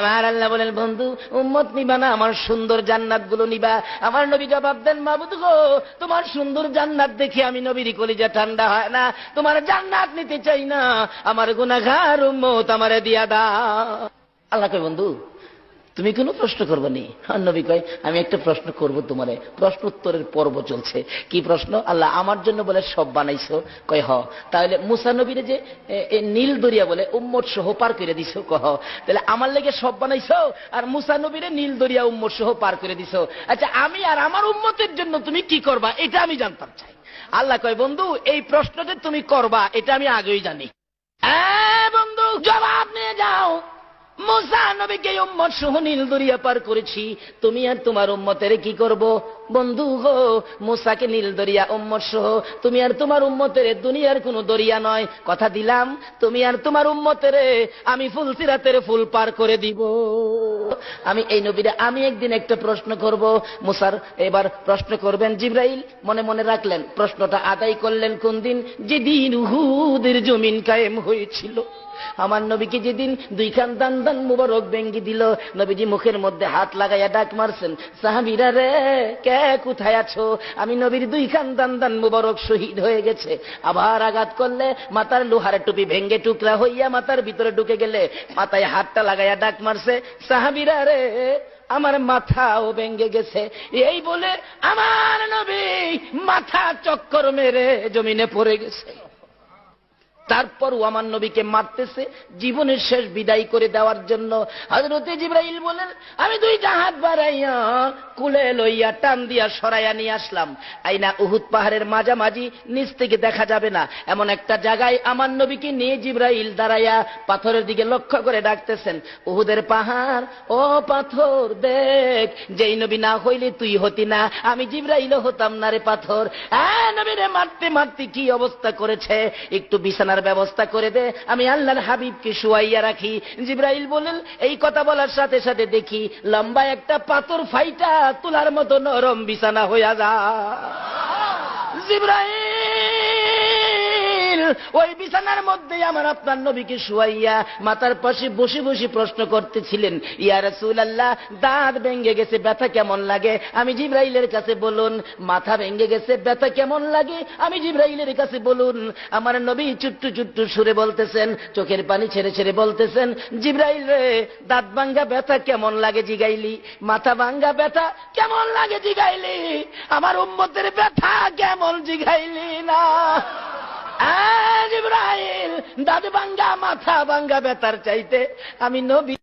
আমার আল্লাহ বলেন, বন্ধু উম্মত নিবা না, আমার সুন্দর জান্নাত গুলো নিবা। আমার নবী জবাব দেন, মাবুদ গো, তোমার সুন্দর জান্নাত দেখে আমি নবীর কলিজা ঠান্ডা হয় না, তোমার জান্নাত নিতে চাই না, আমার গুনাহগার উম্মত আমারে দিয়া দাও। আল্লাহ কয়, বন্ধু তুমি কোনো প্রশ্ন করবে নি? আর নবী কয়, আমি একটা প্রশ্ন করব তোমারে। প্রশ্ন উত্তরের পর্ব চলছে। কি প্রশ্ন? আল্লাহ আমার জন্য বলে সব বানাইছো? কয় হ। তাহলে মুসা নবীরে যে নীল দরিয়া বলে উম্মত সহ পার করে দিছো? কহ। তাহলে আমার লেগে সব বানাইছো আর মুসা নবীরে নীল দরিয়া উম্মত সহ পার করে দিছো। আচ্ছা, আমি আর আমার উম্মতের জন্য তুমি কি করবা এটা আমি জানতাম চাই। আল্লাহ কয়, বন্ধু এই প্রশ্ন যে তুমি করবা এটা আমি আগেই জানি। বন্ধু জবাব নিয়ে যাও। মুসা নবীকে উম্মত সহ নীল দরিয়া পার করেছি, তুমি আর তোমার উম্মতের কি করব? বন্ধু গো, মুসাকে নীল দরিয়া উম্মত সহ, তুমি আর তোমার উম্মতের দুনিয়ার কোন দরিয়া নয়, কথা দিলাম তুমি আর তোমার উম্মতের আমি ফুল সিরাতের ফুল পার করে দিব। আমি এই নবীরে আমি একদিন একটা প্রশ্ন করব। মুসার এবার প্রশ্ন করবেন জিবরাইল, মনে মনে রাখলেন। প্রশ্নটা আদায় করলেন কোন দিন? যেদিন উহুদের জমিন কায়েম হয়েছিল। আমার নবীকে যেদিন দুইখান দান দান মুবারক ভেঙ্গি দিল, নবীজি মুখের মধ্যে হাত লাগাইয়া ডাক মারছেন, সাহাবীরা রে কে কোথায় আছো? আমি নবীর দুইখান দান দান মুবারক শহীদ হয়ে গেছে। আবার আঘাত করলে মাথার লোহার টুপি ভেঙ্গে টুকরা হইয়া মাথার ভিতরে ঢুকে গেলে মাথায় হাতটা লাগাইয়া ডাক মারছে, সাহাবীরা রে আমার মাথাও ভেঙ্গে গেছে। এই বলে আমার নবী মাথা চক্কর মেরে জমিনে পড়ে গেছে। তারপর আমার নবীকে মারতেছে জীবনের শেষ বিদায় করে দেওয়ার জন্য। হযরতে জিবরাইল বলেন, আমি দুইটা হাত বাড়াইয়া কুলে লইয়া টান দিয়া সরাইয়া নিয়ে আসলাম। আইনা উহুদ পাহাড়ের মাঝামাঝি, নিচ থেকে দেখা যাবে না এমন একটা জায়গায় আমার নবীকে নিয়ে জিবরাইল দাঁড়াইয়া পাথরের দিকে লক্ষ্য করে ডাকতেছেন, উহুদের পাহাড় ও পাথর দেখ, যেই নবী না হইলে তুই হতি না, আমি জিবরাইলও হতাম না রে পাথর। নবীরে মারতে মারতে কি অবস্থা করেছে, একটু বিছানার ব্যবস্থা করে দে, আমি আল্লাহর হাবিবকে শুয়াইয়া রাখি। জিবরাইল বলেন, এই কথা বলার সাথে সাথে দেখি লম্বা একটা পাথর ফাইটা তুলার মতো নরম বিছানা হইয়া যা। জিবরাইল ওই বিছানার মধ্যে আমার আপনার নবীকে শুয়াইয়া মাথার পাশে বসে বসে প্রশ্ন করতেছিলেন, ইয়া রাসূলুল্লাহ দাঁত ভেঙে গেছে, ব্যথা কেমন লাগে? আমি জিবরাইলের কাছে বলুন। মাথা ভেঙে গেছে, ব্যথা কেমন লাগে? আমি জিবরাইলের কাছে বলুন। আমার নবী চুট্টু চুট্টু সুরে বলতেছেন, চোখের পানি ছেড়ে ছেড়ে বলতেছেন, জিবরাইল রে দাঁত ভাঙ্গা ব্যথা কেমন লাগে জিগাইলি, মাথা ভাঙ্গা ব্যথা কেমন লাগে জিগাইলি, আমার উম্মতের ব্যথা কেমন জিগাইলি না। জিবরাইল দাঁত ভাঙ্গা মাথা ভাঙ্গা ব্যথার চাইতে আমি নবী